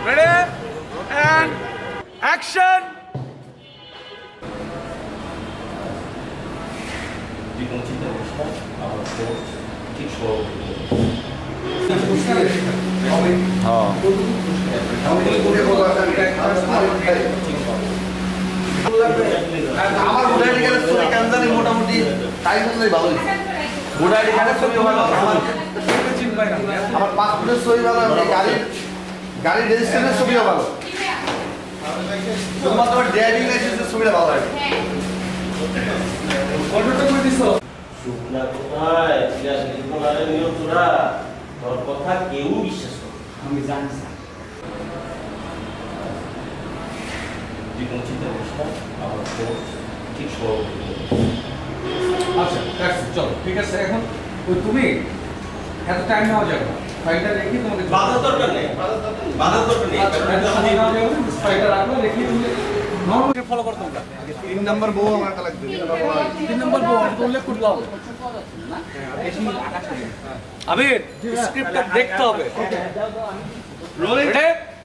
Ready? And action! আমার বুড়াই গেলে ছবি কেন জানি মোটামুটি টাইম অনুযায়ী ভালো হয়েছে। বুড়াই গেলে ছবি ভালো, আমার পাসপোর্টের ছবি ভালো, গাড়ির রেজিস্ট্রেশনের ছবিও ভালো, শুধুমাত্র ড্রাইভিং লাইসেন্সের ছবিটা ভালো হয়। অটোটা করে দিছো শুকনা কোথায় সিরাজের নিয়ম তোরা তোর কথা কেউ বিশ্বাস করে আমি জানি স্যার তুই কোনো চিন্তা করিস না আমার ঠিক সব আচ্ছা চলো ঠিক আছে এখন ওই তুমি এত টাইম নেওয়া যাবে না ফাইলটা রেখে তোমাকে বাধার দরকার নেই বাধার দরকার নেই ফাইলটা রাখো রেখে তুমি নরমালি ফলো করো তোমরা 3 নম্বর বউ আমার কাছে লাগবে। 3 নম্বর বউ এটা উল্লেখ করতে হবে আবির স্ক্রিপ্টটা দেখতে হবে রোলিং